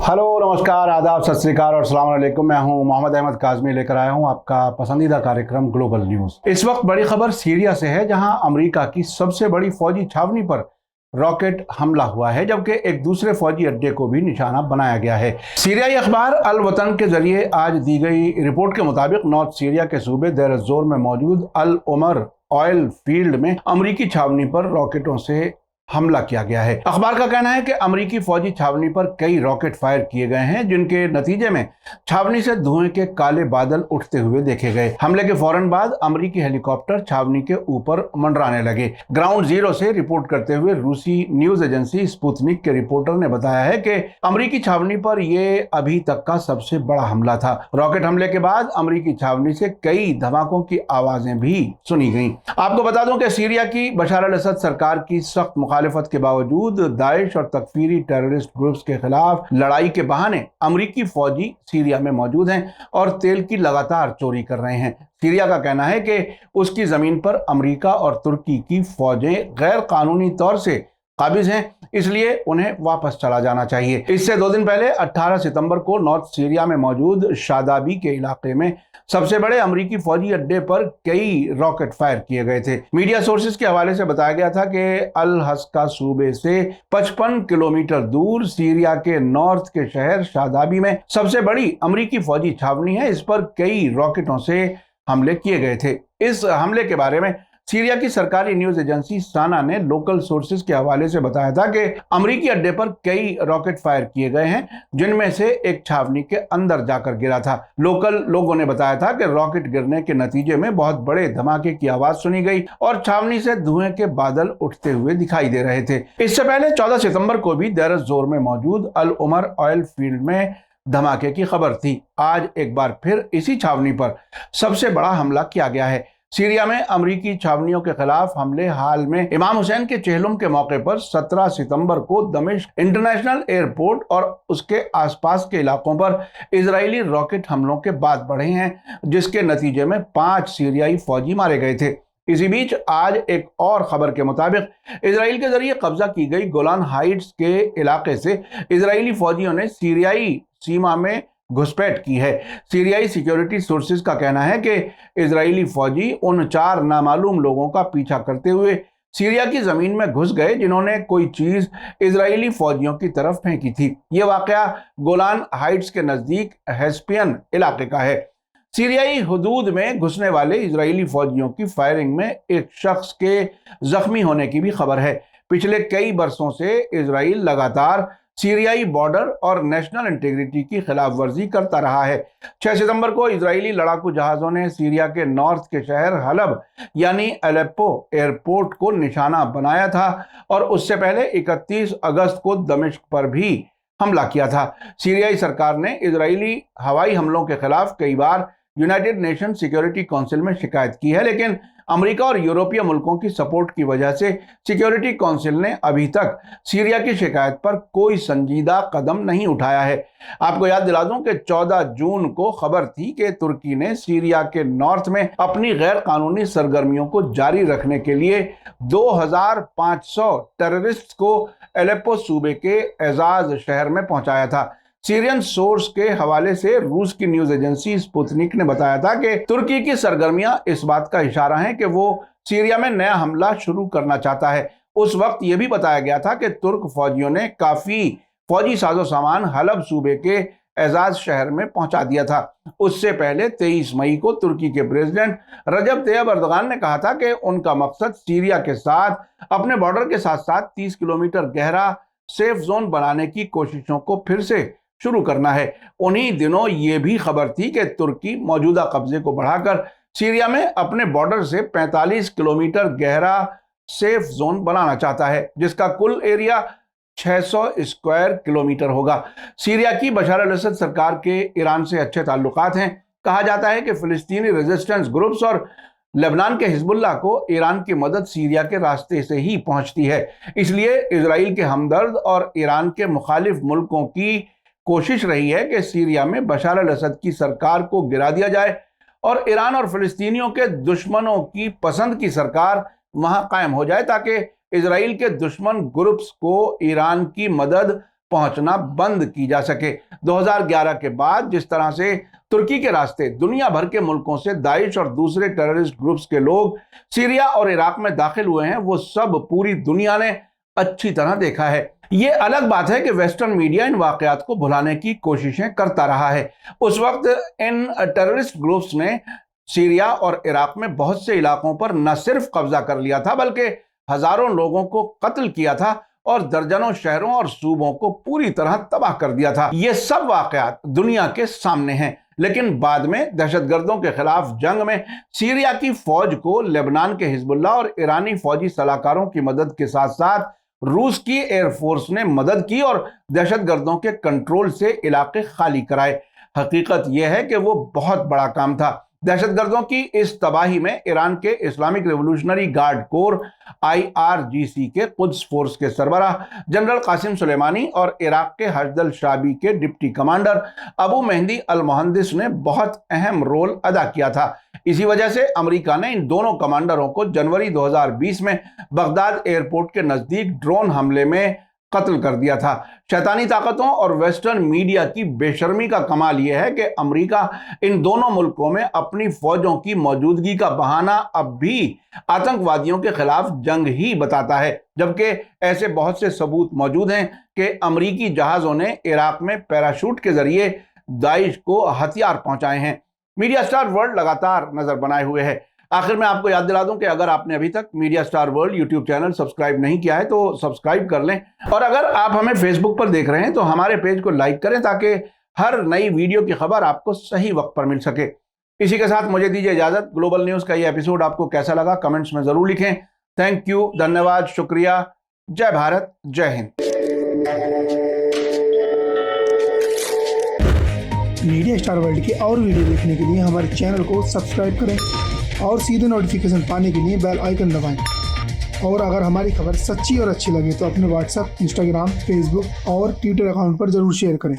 Hello, नमस्कार, आदाब, सत श्री अकाल और अस्सलाम वालेकुम। मैं हूं मोहम्मद अहमद काज़मी, लेकर आया हूं आपका पसंदीदा कार्यक्रम ग्लोबल न्यूज़। इस वक्त बड़ी खबर सीरिया से है, जहां अमेरिका की सबसे बड़ी फौजी छावनी पर रॉकेट हमला हुआ है, जबकि एक दूसरे फौजी अड्डे को भी निशाना बनाया गया है। सीरियाई अखबार अल वतन के जरिए आज दी गई रिपोर्ट के मुताबिक नॉर्थ सीरिया के सूबे देर एज़-ज़ोर में मौजूद अल उमर ऑयल फील्ड में अमरीकी छावनी पर रॉकेटों से हमला किया गया है। अखबार का कहना है कि अमरीकी फौजी छावनी पर कई रॉकेट फायर किए गए हैं, जिनके नतीजे में छावनी से धुएं के काले बादल उठते हुए देखे गए। हमले के फौरन बाद अमरीकी हेलीकॉप्टर छावनी के ऊपर मंडराने लगे। ग्राउंड जीरो से रिपोर्ट करते हुए रूसी न्यूज एजेंसी स्पुतनिक के रिपोर्टर ने बताया है कि अमरीकी छावनी पर यह अभी तक का सबसे बड़ा हमला था। रॉकेट हमले के बाद अमरीकी छावनी से कई धमाकों की आवाजें भी सुनी गईं। आपको बता दूं कि सीरिया की बशार अल असद सरकार की सख्त मुखालिफत के बावजूद दाइश और तकफीरी टेररिस्ट ग्रुप्स के खिलाफ लड़ाई के बहाने अमरीकी फौजी सीरिया में मौजूद हैं और तेल की लगातार चोरी कर रहे हैं। सीरिया का कहना है कि उसकी जमीन पर अमरीका और तुर्की की फौजें गैर कानूनी तौर से काबिज हैं, इसलिए उन्हें वापस चला जाना चाहिए। इससे 2 दिन पहले 18 सितंबर को नॉर्थ सीरिया में मौजूद शादाबी के इलाके में सबसे बड़े अमरीकी फौजी अड्डे पर कई रॉकेट फायर किए गए थे। मीडिया सोर्सेज के हवाले से बताया गया था कि अल हस्का सूबे से 55 किलोमीटर दूर सीरिया के नॉर्थ के शहर शादाबी में सबसे बड़ी अमरीकी फौजी छावनी है। इस पर कई रॉकेटों से हमले किए गए थे। इस हमले के बारे में सीरिया की सरकारी न्यूज एजेंसी साना ने लोकल सोर्सेज के हवाले से बताया था कि अमरीकी अड्डे पर कई रॉकेट फायर किए गए हैं, जिनमें से एक छावनी के अंदर जाकर गिरा था। लोकल लोगों ने बताया था कि रॉकेट गिरने के नतीजे में बहुत बड़े धमाके की आवाज सुनी गई और छावनी से धुएं के बादल उठते हुए दिखाई दे रहे थे। इससे पहले 14 सितंबर को भी देर एज़-ज़ोर में मौजूद अल उमर ऑयल फील्ड में धमाके की खबर थी। आज एक बार फिर इसी छावनी पर सबसे बड़ा हमला किया गया है। सीरिया में अमरीकी छावनियों के खिलाफ हमले हाल में इमाम हुसैन के चेहलुम के मौके पर 17 सितंबर को दमिश्क इंटरनेशनल एयरपोर्ट और उसके आसपास के इलाकों पर इजरायली रॉकेट हमलों के बाद बढ़े हैं, जिसके नतीजे में 5 सीरियाई फौजी मारे गए थे। इसी बीच आज एक और खबर के मुताबिक इजराइल के जरिए कब्जा की गई गोलान हाइट्स के इलाके से इजरायली फौजियों ने सीरियाई सीमा में घुसपैठ की है। सीरियाई सिक्योरिटी सोर्सेज का कहना है कि इजरायली फौजी उन 4 नामालूम लोगों का पीछा करते हुए सीरिया की जमीन में घुस गए, जिन्होंने कोई चीज इजरायली फौजियों की तरफ फेंकी थी। यह वाकया गोलान हाइट्स के नजदीक हेस्पियन इलाके का है। सीरियाई हुदूद में घुसने वाले इजरायली फौजियों की फायरिंग में एक शख्स के जख्मी होने की भी खबर है। पिछले कई बरसों से इजराइल लगातार सीरियाई बॉर्डर और नेशनल इंटीग्रिटी की खिलाफ वर्जी करता रहा है। 6 सितंबर को इजरायली लड़ाकू जहाजों ने सीरिया के नॉर्थ के शहर हलब यानी अलेप्पो एयरपोर्ट को निशाना बनाया था और उससे पहले 31 अगस्त को दमिश्क पर भी हमला किया था। सीरियाई सरकार ने इजरायली हवाई हमलों के खिलाफ कई बार यूनाइटेड नेशन सिक्योरिटी काउंसिल में शिकायत की है, लेकिन अमेरिका और यूरोपीय मुल्कों की सपोर्ट की वजह से सिक्योरिटी काउंसिल ने अभी तक सीरिया की शिकायत पर कोई संजीदा कदम नहीं उठाया है। आपको याद दिला दूं कि 14 जून को खबर थी कि तुर्की ने सीरिया के नॉर्थ में अपनी गैर कानूनी सरगर्मियों को जारी रखने के लिए 2500 टेररिस्ट को अलेप्पो सूबे के एजाज शहर में पहुंचाया था। सीरियन सोर्स के हवाले से रूस की न्यूज एजेंसी स्पुतनिक ने बताया था कि तुर्की की सरगर्मियां इस बात का इशारा हैं कि वो सीरिया में नया हमला शुरू करना चाहता है। उस वक्त यह भी बताया गया था कि तुर्क फौजियों ने काफी फौजी साजो सामान हलब सूबे के एजाज शहर में पहुंचा दिया था। उससे पहले 23 मई को तुर्की के प्रेसिडेंट रजब तैयब अर्दगान ने कहा था कि उनका मकसद सीरिया के साथ अपने बॉर्डर के साथ साथ 30 किलोमीटर गहरा सेफ जोन बनाने की कोशिशों को फिर से शुरू करना है। उन्हीं दिनों ये भी खबर थी कि तुर्की मौजूदा कब्जे को बढ़ाकर सीरिया में अपने बॉर्डर से 45 किलोमीटर गहरा सेफ जोन बनाना चाहता है, जिसका कुल एरिया 600 स्क्वायर किलोमीटर होगा। सीरिया की बशार अल असद सरकार के ईरान से अच्छे ताल्लुकात हैं। कहा जाता है कि फिलिस्तीनी रेजिस्टेंस ग्रुप्स और लेबनान के हिजबुल्लाह को ईरान की मदद सीरिया के रास्ते से ही पहुंचती है। इसलिए इजराइल के हमदर्द और ईरान के मुखालिफ मुल्कों की कोशिश रही है कि सीरिया में बशार अल असद की सरकार को गिरा दिया जाए और ईरान और फिलिस्तीनियों के दुश्मनों की पसंद की सरकार वहां कायम हो जाए, ताकि इजराइल के दुश्मन ग्रुप्स को ईरान की मदद पहुंचना बंद की जा सके। 2011 के बाद जिस तरह से तुर्की के रास्ते दुनिया भर के मुल्कों से दाइश और दूसरे टेररिस्ट ग्रुप्स के लोग सीरिया और इराक में दाखिल हुए हैं, वो सब पूरी दुनिया ने अच्छी तरह देखा है। ये अलग बात है कि वेस्टर्न मीडिया इन वाकयात को भुलाने की कोशिशें करता रहा है। उस वक्त इन टेररिस्ट ग्रुप्स ने सीरिया और इराक में बहुत से इलाकों पर न सिर्फ कब्जा कर लिया था, बल्कि हजारों लोगों को कत्ल किया था और दर्जनों शहरों और सूबों को पूरी तरह तबाह कर दिया था। ये सब वाकयात दुनिया के सामने हैं। लेकिन बाद में दहशतगर्दों के खिलाफ जंग में सीरिया की फौज को लेबनान के हिजबुल्लाह और ईरानी फौजी सलाहकारों की मदद के साथ साथ रूस की एयरफोर्स ने मदद की और दहशतगर्दों के कंट्रोल से इलाके खाली कराए। हकीकत यह है कि वो बहुत बड़ा काम था। दहशतगर्दों की इस तबाही में ईरान के Islamic revolutionary guard core IRGC के कुद्स फोर्स के सरबराह जनरल कासिम सुलेमानी और इराक के हशदल शाबी के डिप्टी कमांडर अबू मेहंदी अल मुहंदिस ने बहुत अहम रोल अदा किया था। इसी वजह से अमेरिका ने इन दोनों कमांडरों को जनवरी 2020 में बगदाद एयरपोर्ट के नजदीक ड्रोन हमले में कत्ल कर दिया था। शैतानी ताकतों और वेस्टर्न मीडिया की बेशर्मी का कमाल यह है कि अमेरिका इन दोनों मुल्कों में अपनी फौजों की मौजूदगी का बहाना अब भी आतंकवादियों के खिलाफ जंग ही बताता है, जबकि ऐसे बहुत से सबूत मौजूद हैं कि अमेरिकी जहाजों ने इराक में पैराशूट के जरिए दाइश को हथियार पहुंचाए हैं। मीडिया स्टार वर्ल्ड लगातार नजर बनाए हुए है। आखिर में आपको याद दिला दूं कि अगर आपने अभी तक media star world YouTube channel subscribe नहीं किया है तो सब्सक्राइब कर लें, और अगर आप हमें फेसबुक पर देख रहे हैं तो हमारे पेज को लाइक करें ताकि हर नई वीडियो की खबर आपको सही वक्त पर मिल सके। इसी के साथ मुझे दीजिए इजाजत। ग्लोबल न्यूज का ये एपिसोड आपको कैसा लगा कमेंट्स में जरूर लिखें। थैंक यू, धन्यवाद, शुक्रिया। जय भारत, जय हिंद। मीडिया स्टार वर्ल्ड के और वीडियो देखने के लिए हमारे चैनल को सब्सक्राइब करें और सीधे नोटिफिकेशन पाने के लिए बेल आइकन दबाएं। और अगर हमारी खबर सच्ची और अच्छी लगे तो अपने व्हाट्सएप, इंस्टाग्राम, फेसबुक और ट्विटर अकाउंट पर जरूर शेयर करें।